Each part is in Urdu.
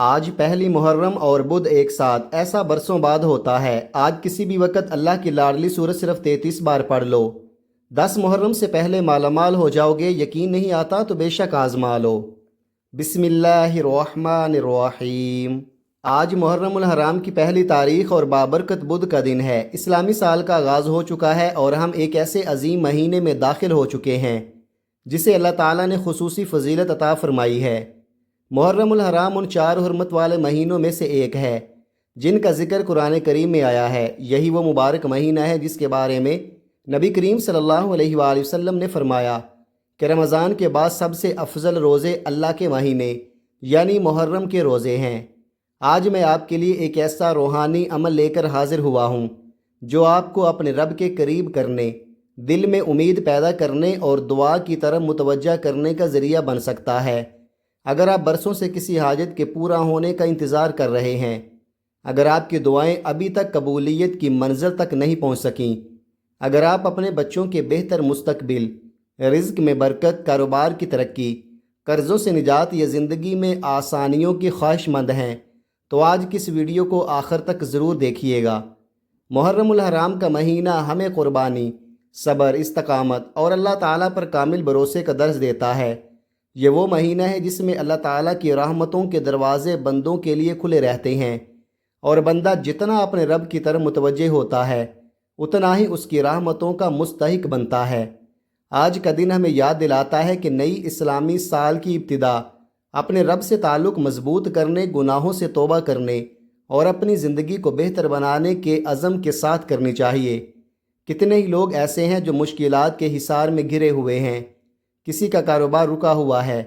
آج پہلی محرم اور بدھ ایک ساتھ، ایسا برسوں بعد ہوتا ہے۔ آج کسی بھی وقت اللہ کی لاڈلی سورت صرف 33 بار پڑھ لو۔ 10 محرم سے پہلے مالا مال ہو جاؤ گے، یقین نہیں آتا تو بے شک آزما لو۔ بسم اللہ الرحمن الرحیم۔ آج محرم الحرام کی پہلی تاریخ اور بابرکت بدھ کا دن ہے۔ اسلامی سال کا آغاز ہو چکا ہے اور ہم ایک ایسے عظیم مہینے میں داخل ہو چکے ہیں جسے اللہ تعالیٰ نے خصوصی فضیلت عطا فرمائی ہے۔ محرم الحرام ان 4 حرمت والے مہینوں میں سے ایک ہے جن کا ذکر قرآن کریم میں آیا ہے۔ یہی وہ مبارک مہینہ ہے جس کے بارے میں نبی کریم صلی اللہ علیہ وآلہ وسلم نے فرمایا کہ رمضان کے بعد سب سے افضل روزے اللہ کے مہینے یعنی محرم کے روزے ہیں۔ آج میں آپ کے لیے ایک ایسا روحانی عمل لے کر حاضر ہوا ہوں جو آپ کو اپنے رب کے قریب کرنے، دل میں امید پیدا کرنے اور دعا کی طرف متوجہ کرنے کا ذریعہ بن سکتا ہے۔ اگر آپ برسوں سے کسی حاجت کے پورا ہونے کا انتظار کر رہے ہیں، اگر آپ کی دعائیں ابھی تک قبولیت کی منزل تک نہیں پہنچ سکیں، اگر آپ اپنے بچوں کے بہتر مستقبل، رزق میں برکت، کاروبار کی ترقی، قرضوں سے نجات یا زندگی میں آسانیوں کی خواہش مند ہیں، تو آج کی اس ویڈیو کو آخر تک ضرور دیکھیے گا۔ محرم الحرام کا مہینہ ہمیں قربانی، صبر، استقامت اور اللہ تعالیٰ پر کامل بھروسے کا درس دیتا ہے۔ یہ وہ مہینہ ہے جس میں اللہ تعالیٰ کی رحمتوں کے دروازے بندوں کے لیے کھلے رہتے ہیں، اور بندہ جتنا اپنے رب کی طرف متوجہ ہوتا ہے اتنا ہی اس کی رحمتوں کا مستحق بنتا ہے۔ آج کا دن ہمیں یاد دلاتا ہے کہ نئی اسلامی سال کی ابتدا اپنے رب سے تعلق مضبوط کرنے، گناہوں سے توبہ کرنے اور اپنی زندگی کو بہتر بنانے کے عزم کے ساتھ کرنی چاہیے۔ کتنے ہی لوگ ایسے ہیں جو مشکلات کے حصار میں گھرے ہوئے ہیں۔ کسی کا کاروبار رکا ہوا ہے،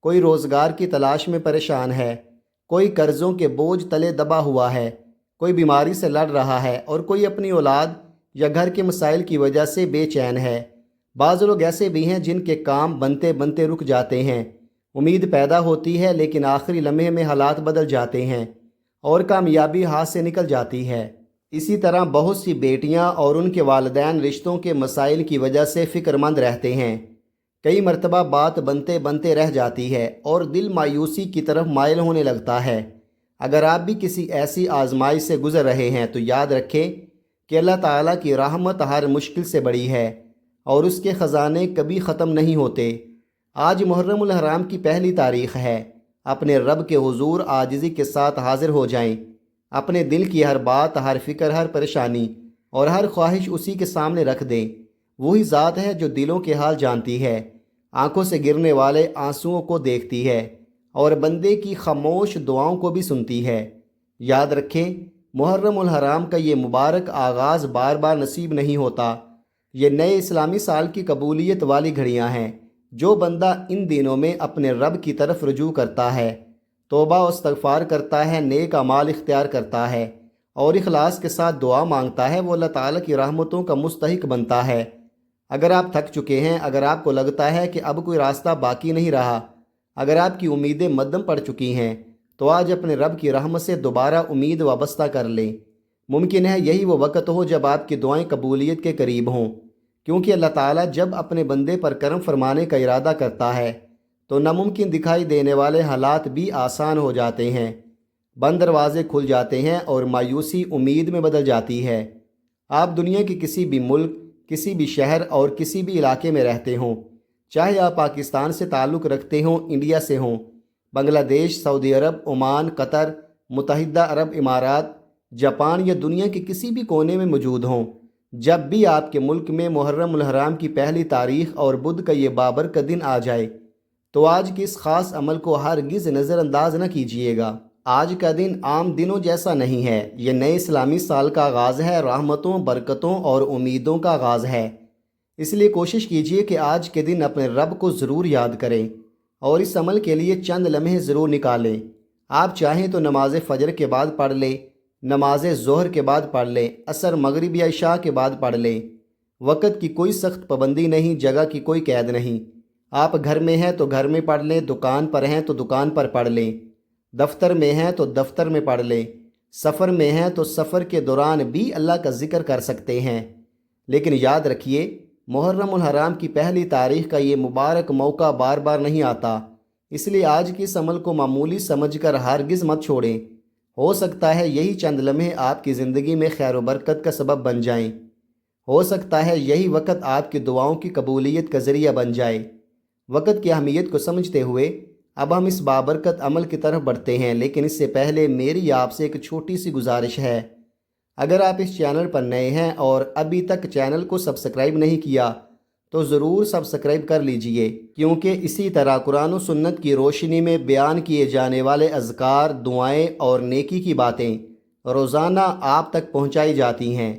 کوئی روزگار کی تلاش میں پریشان ہے، کوئی قرضوں کے بوجھ تلے دبا ہوا ہے، کوئی بیماری سے لڑ رہا ہے اور کوئی اپنی اولاد یا گھر کے مسائل کی وجہ سے بے چین ہے۔ بعض لوگ ایسے بھی ہیں جن کے کام بنتے بنتے رک جاتے ہیں، امید پیدا ہوتی ہے لیکن آخری لمحے میں حالات بدل جاتے ہیں اور کامیابی ہاتھ سے نکل جاتی ہے۔ اسی طرح بہت سی بیٹیاں اور ان کے والدین رشتوں کے مسائل کی وجہ سے فکر مند رہتے ہیں۔ کئی مرتبہ بات بنتے بنتے رہ جاتی ہے اور دل مایوسی کی طرف مائل ہونے لگتا ہے۔ اگر آپ بھی کسی ایسی آزمائش سے گزر رہے ہیں تو یاد رکھیں کہ اللہ تعالیٰ کی رحمت ہر مشکل سے بڑی ہے اور اس کے خزانے کبھی ختم نہیں ہوتے۔ آج محرم الحرام کی پہلی تاریخ ہے۔ اپنے رب کے حضور عاجزی کے ساتھ حاضر ہو جائیں۔ اپنے دل کی ہر بات، ہر فکر، ہر پریشانی اور ہر خواہش اسی کے سامنے رکھ دیں۔ وہی ذات ہے جو دلوں کے حال جانتی ہے، آنکھوں سے گرنے والے آنسوؤں کو دیکھتی ہے اور بندے کی خاموش دعاؤں کو بھی سنتی ہے۔ یاد رکھیں، محرم الحرام کا یہ مبارک آغاز بار بار نصیب نہیں ہوتا۔ یہ نئے اسلامی سال کی قبولیت والی گھڑیاں ہیں۔ جو بندہ ان دنوں میں اپنے رب کی طرف رجوع کرتا ہے، توبہ و استغفار کرتا ہے، نیک اعمال اختیار کرتا ہے اور اخلاص کے ساتھ دعا مانگتا ہے، وہ اللہ تعالیٰ کی رحمتوں کا مستحق بنتا ہے۔ اگر آپ تھک چکے ہیں، اگر آپ کو لگتا ہے کہ اب کوئی راستہ باقی نہیں رہا، اگر آپ کی امیدیں مدھم پڑ چکی ہیں، تو آج اپنے رب کی رحمت سے دوبارہ امید وابستہ کر لیں۔ ممکن ہے یہی وہ وقت ہو جب آپ کی دعائیں قبولیت کے قریب ہوں، کیونکہ اللہ تعالیٰ جب اپنے بندے پر کرم فرمانے کا ارادہ کرتا ہے تو ناممکن دکھائی دینے والے حالات بھی آسان ہو جاتے ہیں، بند دروازے کھل جاتے ہیں اور مایوسی امید میں بدل جاتی ہے۔ آپ دنیا کے کسی بھی ملک، کسی بھی شہر اور کسی بھی علاقے میں رہتے ہوں، چاہے آپ پاکستان سے تعلق رکھتے ہوں، انڈیا سے ہوں، بنگلہ دیش، سعودی عرب، عمان، قطر، متحدہ عرب امارات، جاپان یا دنیا کے کسی بھی کونے میں موجود ہوں، جب بھی آپ کے ملک میں محرم الحرام کی پہلی تاریخ اور بدھ کا یہ بابرکت دن آ جائے تو آج کے اس خاص عمل کو ہرگز نظر انداز نہ کیجیے گا۔ آج کا دن عام دنوں جیسا نہیں ہے، یہ نئے اسلامی سال کا آغاز ہے، رحمتوں، برکتوں اور امیدوں کا آغاز ہے۔ اس لیے کوشش کیجیے کہ آج کے دن اپنے رب کو ضرور یاد کریں اور اس عمل کے لیے چند لمحے ضرور نکالیں۔ آپ چاہیں تو نماز فجر کے بعد پڑھ لیں، نماز ظہر کے بعد پڑھ لیں، عصر، مغرب یا عشاء کے بعد پڑھ لیں۔ وقت کی کوئی سخت پابندی نہیں، جگہ کی کوئی قید نہیں۔ آپ گھر میں ہیں تو گھر میں پڑھ لیں، دکان پر ہیں تو دکان پر پڑھ لیں، دفتر میں ہیں تو دفتر میں پڑھ لیں، سفر میں ہیں تو سفر کے دوران بھی اللہ کا ذکر کر سکتے ہیں۔ لیکن یاد رکھیے، محرم الحرام کی پہلی تاریخ کا یہ مبارک موقع بار بار نہیں آتا۔ اس لیے آج کی اس عمل کو معمولی سمجھ کر ہرگز مت چھوڑیں۔ ہو سکتا ہے یہی چند لمحے آپ کی زندگی میں خیر و برکت کا سبب بن جائیں۔ ہو سکتا ہے یہی وقت آپ کی دعاؤں کی قبولیت کا ذریعہ بن جائے۔ وقت کی اہمیت کو سمجھتے ہوئے اب ہم اس بابرکت عمل کی طرف بڑھتے ہیں، لیکن اس سے پہلے میری آپ سے ایک چھوٹی سی گزارش ہے۔ اگر آپ اس چینل پر نئے ہیں اور ابھی تک چینل کو سبسکرائب نہیں کیا تو ضرور سبسکرائب کر لیجئے، کیونکہ اسی طرح قرآن و سنت کی روشنی میں بیان کیے جانے والے اذکار، دعائیں اور نیکی کی باتیں روزانہ آپ تک پہنچائی جاتی ہیں۔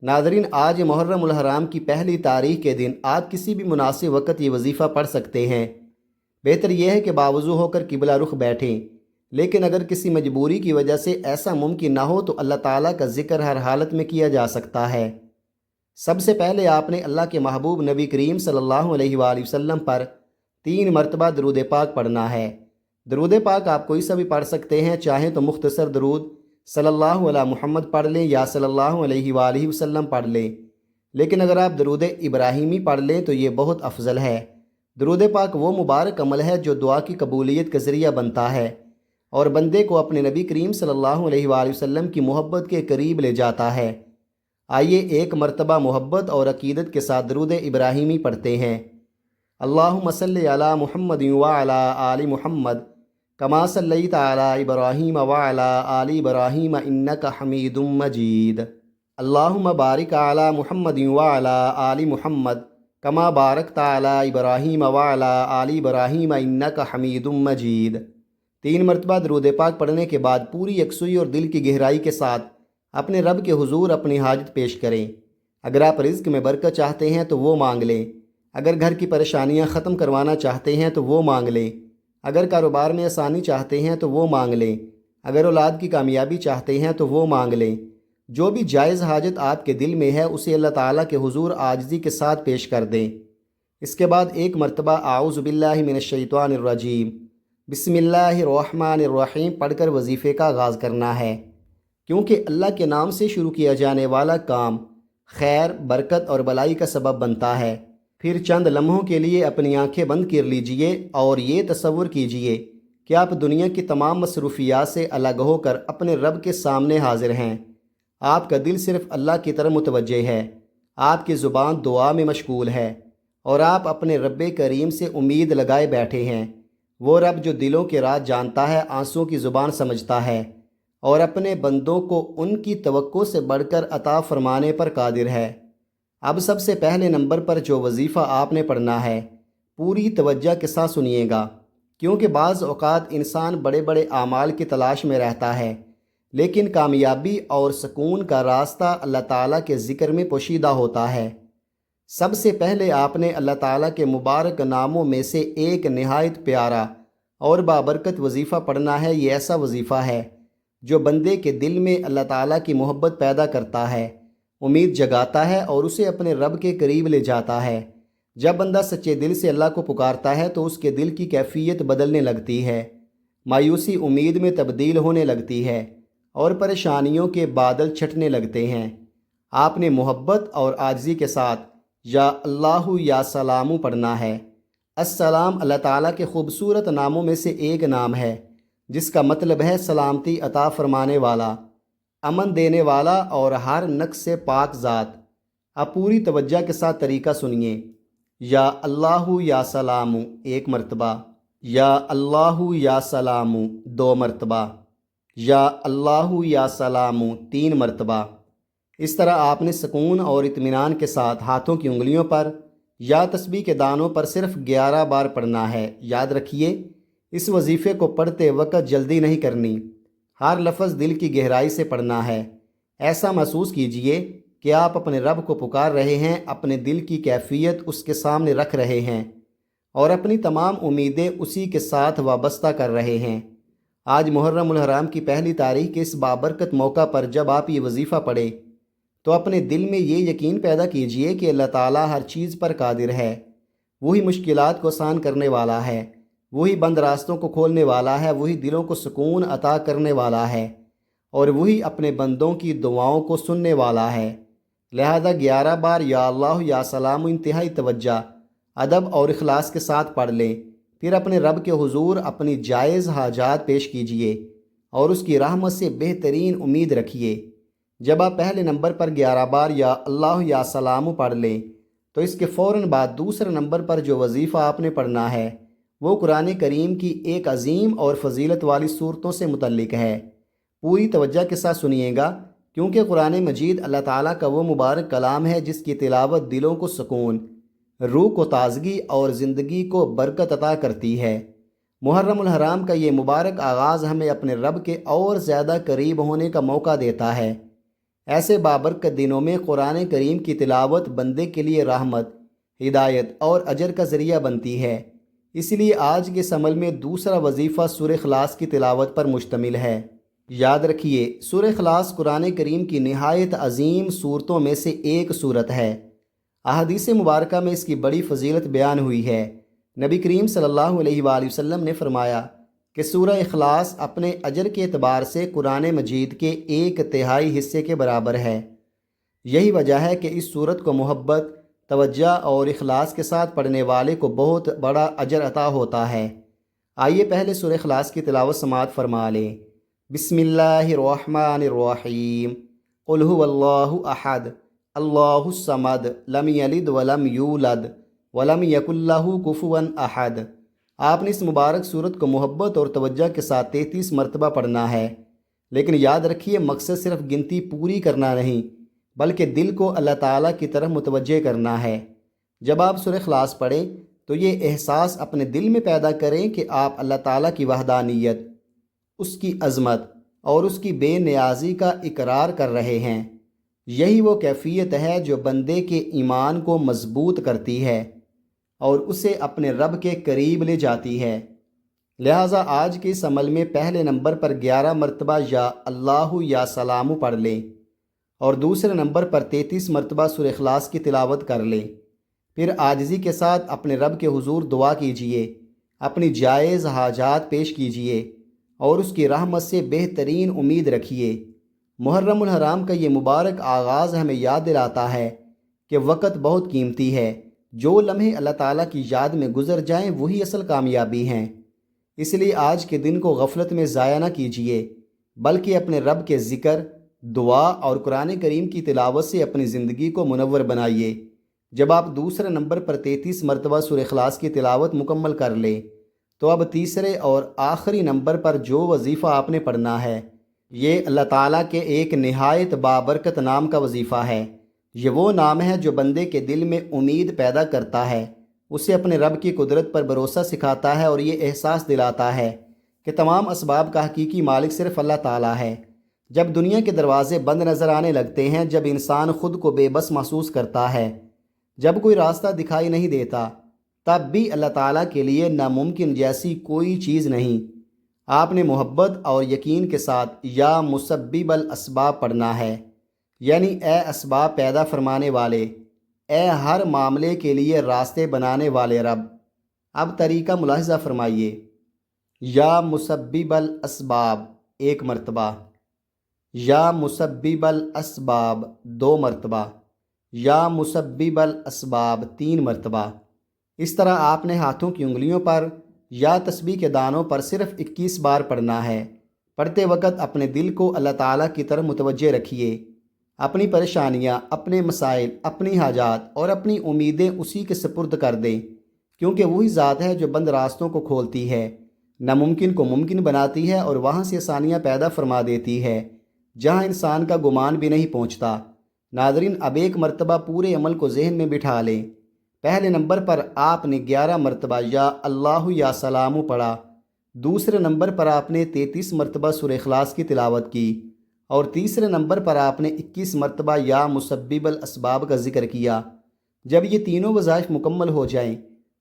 ناظرین، آج محرم الحرام کی پہلی تاریخ کے دن آپ کسی بھی مناسب وقت یہ وظیفہ پڑھ سکتے ہیں۔ بہتر یہ ہے کہ باوضو ہو کر قبلہ رخ بیٹھیں، لیکن اگر کسی مجبوری کی وجہ سے ایسا ممکن نہ ہو تو اللہ تعالیٰ کا ذکر ہر حالت میں کیا جا سکتا ہے۔ سب سے پہلے آپ نے اللہ کے محبوب نبی کریم صلی اللہ علیہ وآلہ وسلم پر 3 مرتبہ درود پاک پڑھنا ہے۔ درود پاک آپ کوئی سا بھی پڑھ سکتے ہیں، چاہیں تو مختصر درود صلی اللہ علیہ محمد پڑھ لیں یا صلی اللہ علیہ وآلہ وسلم پڑھ لیں، لیکن اگر آپ درود ابراہیمی پڑھ لیں تو یہ بہت افضل ہے۔ درود پاک وہ مبارک عمل ہے جو دعا کی قبولیت کا ذریعہ بنتا ہے اور بندے کو اپنے نبی کریم صلی اللہ علیہ وآلہ وسلم کی محبت کے قریب لے جاتا ہے۔ آئیے ایک مرتبہ محبت اور عقیدت کے ساتھ درود ابراہیمی پڑھتے ہیں۔ اللہم صلی علی محمد وعلی آل محمد کما صلیت علی ابراہیم وعلی آل ابراہیم انک حمید مجید۔ اللہم بارک علی محمد وعلی آل محمد کما بارکت علی ابراہیم وعلی آل ابراہیم انک حمید مجید۔ 3 مرتبہ درود پاک پڑھنے کے بعد پوری یکسوئی اور دل کی گہرائی کے ساتھ اپنے رب کے حضور اپنی حاجت پیش کریں۔ اگر آپ رزق میں برکت چاہتے ہیں تو وہ مانگ لیں، اگر گھر کی پریشانیاں ختم کروانا چاہتے ہیں تو وہ مانگ لیں، اگر کاروبار میں آسانی چاہتے ہیں تو وہ مانگ لیں، اگر اولاد کی کامیابی چاہتے ہیں تو وہ مانگ لیں۔ جو بھی جائز حاجت آپ کے دل میں ہے اسے اللہ تعالیٰ کے حضور عاجزی کے ساتھ پیش کر دیں۔ اس کے بعد 1 مرتبہ اعوذ باللہ من الشیطان الرجیم بسم اللہ الرحمن الرحیم پڑھ کر وظیفے کا آغاز کرنا ہے، کیونکہ اللہ کے نام سے شروع کیا جانے والا کام خیر، برکت اور بلائی کا سبب بنتا ہے۔ پھر چند لمحوں کے لیے اپنی آنکھیں بند کر لیجئے اور یہ تصور کیجئے کہ آپ دنیا کی تمام مصروفیات سے الگ ہو کر اپنے رب کے سامنے حاضر ہیں۔ آپ کا دل صرف اللہ کی طرف متوجہ ہے، آپ کی زبان دعا میں مشغول ہے اور آپ اپنے رب کریم سے امید لگائے بیٹھے ہیں۔ وہ رب جو دلوں کے راز جانتا ہے، آنسوں کی زبان سمجھتا ہے اور اپنے بندوں کو ان کی توقع سے بڑھ کر عطا فرمانے پر قادر ہے۔ اب سب سے پہلے نمبر پر جو وظیفہ آپ نے پڑھنا ہے پوری توجہ کے ساتھ سنیے گا، کیونکہ بعض اوقات انسان بڑے بڑے اعمال کی تلاش میں رہتا ہے، لیکن کامیابی اور سکون کا راستہ اللہ تعالیٰ کے ذکر میں پوشیدہ ہوتا ہے۔ سب سے پہلے آپ نے اللہ تعالیٰ کے مبارک ناموں میں سے ایک نہایت پیارا اور بابرکت وظیفہ پڑھنا ہے۔ یہ ایسا وظیفہ ہے جو بندے کے دل میں اللہ تعالیٰ کی محبت پیدا کرتا ہے، امید جگاتا ہے اور اسے اپنے رب کے قریب لے جاتا ہے۔ جب بندہ سچے دل سے اللہ کو پکارتا ہے تو اس کے دل کی کیفیت بدلنے لگتی ہے، مایوسی امید میں تبدیل ہونے لگتی ہے اور پریشانیوں کے بادل چھٹنے لگتے ہیں۔ آپ نے محبت اور عاجزی کے ساتھ یا اللہ یا سلام پڑھنا ہے۔ السلام اللہ تعالیٰ کے خوبصورت ناموں میں سے ایک نام ہے جس کا مطلب ہے سلامتی عطا فرمانے والا، امن دینے والا اور ہر نقص سے پاک ذات۔ اب پوری توجہ کے ساتھ طریقہ سنیے۔ یا اللہ یا سلام 1 مرتبہ، یا اللہ یا سلام 2 مرتبہ، یا اللہ یا سلام 3 مرتبہ۔ اس طرح آپ نے سکون اور اطمینان کے ساتھ ہاتھوں کی انگلیوں پر یا تسبیح کے دانوں پر صرف 11 بار پڑھنا ہے۔ یاد رکھیے، اس وظیفے کو پڑھتے وقت جلدی نہیں کرنی، ہر لفظ دل کی گہرائی سے پڑھنا ہے۔ ایسا محسوس کیجئے کہ آپ اپنے رب کو پکار رہے ہیں، اپنے دل کی کیفیت اس کے سامنے رکھ رہے ہیں اور اپنی تمام امیدیں اسی کے ساتھ وابستہ کر رہے ہیں۔ آج محرم الحرام کی پہلی تاریخ کے اس بابرکت موقع پر جب آپ یہ وظیفہ پڑھیں تو اپنے دل میں یہ یقین پیدا کیجئے کہ اللہ تعالیٰ ہر چیز پر قادر ہے، وہی مشکلات کو آسان کرنے والا ہے، وہی بند راستوں کو کھولنے والا ہے، وہی دلوں کو سکون عطا کرنے والا ہے اور وہی اپنے بندوں کی دعاؤں کو سننے والا ہے۔ لہذا 11 بار یا اللہ یا سلام انتہائی توجہ، ادب اور اخلاص کے ساتھ پڑھ لیں، پھر اپنے رب کے حضور اپنی جائز حاجات پیش کیجئے اور اس کی رحمت سے بہترین امید رکھیے۔ جب آپ پہلے نمبر پر 11 بار یا اللہ یا سلام پڑھ لیں تو اس کے فوراً بعد دوسرے نمبر پر جو وظیفہ آپ نے پڑھنا ہے وہ قرآن کریم کی ایک عظیم اور فضیلت والی صورتوں سے متعلق ہے۔ پوری توجہ کے ساتھ سنیے گا، کیونکہ قرآن مجید اللہ تعالیٰ کا وہ مبارک کلام ہے جس کی تلاوت دلوں کو سکون، روح کو تازگی اور زندگی کو برکت عطا کرتی ہے۔ محرم الحرام کا یہ مبارک آغاز ہمیں اپنے رب کے اور زیادہ قریب ہونے کا موقع دیتا ہے۔ ایسے بابرکت دنوں میں قرآن کریم کی تلاوت بندے کے لیے رحمت، ہدایت اور اجر کا ذریعہ بنتی ہے۔ اس لیے آج کے اس عمل میں دوسرا وظیفہ سورہ اخلاص کی تلاوت پر مشتمل ہے۔ یاد رکھیے، سورہ اخلاص قرآن کریم کی نہایت عظیم صورتوں میں سے ایک صورت ہے۔ احادیث مبارکہ میں اس کی بڑی فضیلت بیان ہوئی ہے۔ نبی کریم صلی اللہ علیہ وآلہ وسلم نے فرمایا کہ سورہ اخلاص اپنے اجر کے اعتبار سے قرآن مجید کے 1/3 حصے کے برابر ہے۔ یہی وجہ ہے کہ اس صورت کو محبت، توجہ اور اخلاص کے ساتھ پڑھنے والے کو بہت بڑا اجر عطا ہوتا ہے۔ آئیے پہلے سورہ اخلاص کی تلاوت سماعت فرما لیں۔ بسم اللہ الرحمن الرحیم۔ قل هو اللہ احد اللہ الصمد لم یلد ولم یولد ولم یکن لہ کفوا احد۔ آپ نے اس مبارک صورت کو محبت اور توجہ کے ساتھ 33 مرتبہ پڑھنا ہے، لیکن یاد رکھیے مقصد صرف گنتی پوری کرنا نہیں بلکہ دل کو اللہ تعالیٰ کی طرف متوجہ کرنا ہے۔ جب آپ سورہ اخلاص پڑھیں تو یہ احساس اپنے دل میں پیدا کریں کہ آپ اللہ تعالیٰ کی وحدانیت، اس کی عظمت اور اس کی بے نیازی کا اقرار کر رہے ہیں۔ یہی وہ کیفیت ہے جو بندے کے ایمان کو مضبوط کرتی ہے اور اسے اپنے رب کے قریب لے جاتی ہے۔ لہٰذا آج کے اس عمل میں پہلے نمبر پر 11 مرتبہ یا اللہ یا سلام پڑھ لیں اور دوسرے نمبر پر 33 مرتبہ سورہ اخلاص کی تلاوت کر لیں۔ پھر عاجزی کے ساتھ اپنے رب کے حضور دعا کیجئے، اپنی جائز حاجات پیش کیجئے اور اس کی رحمت سے بہترین امید رکھیے۔ محرم الحرام کا یہ مبارک آغاز ہمیں یاد دلاتا ہے کہ وقت بہت قیمتی ہے۔ جو لمحے اللہ تعالیٰ کی یاد میں گزر جائیں وہی اصل کامیابی ہیں۔ اس لیے آج کے دن کو غفلت میں ضائع نہ کیجیے بلکہ اپنے رب کے ذکر، دعا اور قرآن کریم کی تلاوت سے اپنی زندگی کو منور بنائیے۔ جب آپ دوسرے نمبر پر 33 مرتبہ سورہ اخلاص کی تلاوت مکمل کر لیں تو اب تیسرے اور آخری نمبر پر جو وظیفہ آپ نے پڑھنا ہے یہ اللہ تعالیٰ کے ایک نہایت بابرکت نام کا وظیفہ ہے۔ یہ وہ نام ہے جو بندے کے دل میں امید پیدا کرتا ہے، اسے اپنے رب کی قدرت پر بھروسہ سکھاتا ہے اور یہ احساس دلاتا ہے کہ تمام اسباب کا حقیقی مالک صرف اللہ تعالیٰ ہے۔ جب دنیا کے دروازے بند نظر آنے لگتے ہیں، جب انسان خود کو بے بس محسوس کرتا ہے، جب کوئی راستہ دکھائی نہیں دیتا، تب بھی اللہ تعالیٰ کے لیے ناممکن جیسی کوئی چیز نہیں۔ آپ نے محبت اور یقین کے ساتھ یا مسبب الاسباب پڑھنا ہے، یعنی اے اسباب پیدا فرمانے والے، اے ہر معاملے کے لیے راستے بنانے والے رب۔ اب طریقہ ملاحظہ فرمائیے۔ یا مسبب الاسباب 1 مرتبہ، یا مسبب الاسباب 2 مرتبہ، یا مسبب الاسباب 3 مرتبہ۔ اس طرح آپ نے ہاتھوں کی انگلیوں پر یا تسبیح کے دانوں پر صرف 21 بار پڑھنا ہے۔ پڑھتے وقت اپنے دل کو اللہ تعالیٰ کی طرف متوجہ رکھیے، اپنی پریشانیاں، اپنے مسائل، اپنی حاجات اور اپنی امیدیں اسی کے سپرد کر دیں، کیونکہ وہی ذات ہے جو بند راستوں کو کھولتی ہے، ناممکن کو ممکن بناتی ہے اور وہاں سے آسانیاں پیدا فرما دیتی ہے جہاں انسان کا گمان بھی نہیں پہنچتا۔ ناظرین، اب 1 مرتبہ پورے عمل کو ذہن میں بٹھا لیں۔ پہلے نمبر پر آپ نے 11 مرتبہ یا اللہ یا سلام پڑھا، دوسرے نمبر پر آپ نے 33 مرتبہ سورہ اخلاص کی تلاوت کی اور تیسرے نمبر پر آپ نے 21 مرتبہ یا مسبب الاسباب کا ذکر کیا۔ جب یہ تینوں وظائف مکمل ہو جائیں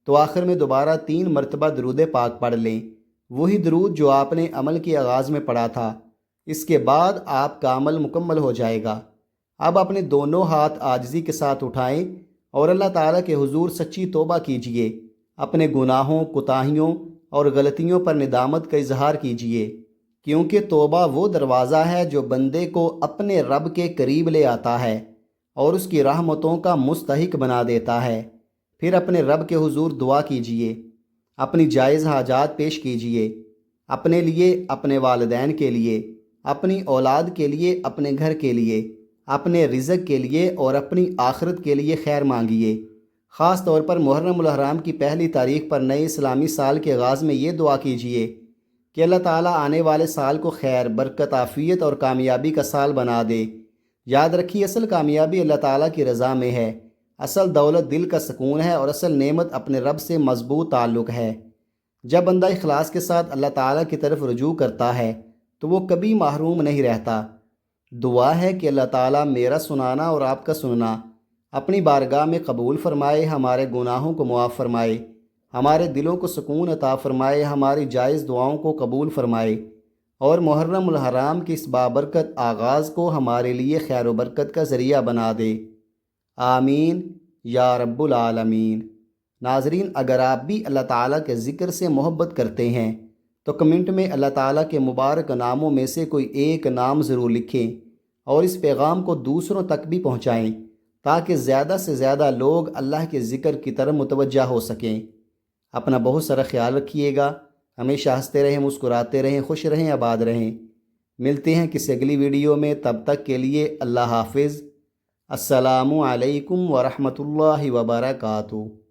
تو آخر میں دوبارہ 3 مرتبہ درود پاک پڑھ لیں، وہی درود جو آپ نے عمل کے آغاز میں پڑھا تھا۔ اس کے بعد آپ کا عمل مکمل ہو جائے گا۔ اب اپنے دونوں ہاتھ عاجزی کے ساتھ اٹھائیں اور اللہ تعالیٰ کے حضور سچی توبہ کیجیے، اپنے گناہوں، کوتاہیوں اور غلطیوں پر ندامت کا اظہار کیجیے، کیونکہ توبہ وہ دروازہ ہے جو بندے کو اپنے رب کے قریب لے آتا ہے اور اس کی رحمتوں کا مستحق بنا دیتا ہے۔ پھر اپنے رب کے حضور دعا کیجیے، اپنی جائز حاجات پیش کیجیے، اپنے لیے، اپنے والدین کے لیے، اپنی اولاد کے لیے، اپنے گھر کے لیے، اپنے رزق کے لیے اور اپنی آخرت کے لیے خیر مانگیے۔ خاص طور پر محرم الحرام کی پہلی تاریخ پر نئے اسلامی سال کے آغاز میں یہ دعا کیجیے کہ اللہ تعالیٰ آنے والے سال کو خیر، برکت، عافیت اور کامیابی کا سال بنا دے۔ یاد رکھیے، اصل کامیابی اللہ تعالیٰ کی رضا میں ہے، اصل دولت دل کا سکون ہے اور اصل نعمت اپنے رب سے مضبوط تعلق ہے۔ جب بندہ اخلاص کے ساتھ اللہ تعالیٰ کی طرف رجوع کرتا ہے تو وہ کبھی محروم نہیں رہتا۔ دعا ہے کہ اللہ تعالیٰ میرا سنانا اور آپ کا سننا اپنی بارگاہ میں قبول فرمائے، ہمارے گناہوں کو معاف فرمائے، ہمارے دلوں کو سکون عطا فرمائے، ہماری جائز دعاؤں کو قبول فرمائے اور محرم الحرام کی اس بابرکت آغاز کو ہمارے لیے خیر و برکت کا ذریعہ بنا دے۔ آمین یا رب العالمین۔ ناظرین، اگر آپ بھی اللہ تعالیٰ کے ذکر سے محبت کرتے ہیں تو کمنٹ میں اللہ تعالیٰ کے مبارک ناموں میں سے کوئی ایک نام ضرور لکھیں اور اس پیغام کو دوسروں تک بھی پہنچائیں تاکہ زیادہ سے زیادہ لوگ اللہ کے ذکر کی طرف متوجہ ہو سکیں۔ اپنا بہت سارا خیال رکھیے گا، ہمیشہ ہنستے رہیں، مسکراتے رہیں، خوش رہیں، آباد رہیں۔ ملتے ہیں کسی اگلی ویڈیو میں، تب تک کے لیے اللہ حافظ۔ السلام علیکم ورحمۃ اللہ وبرکاتہ۔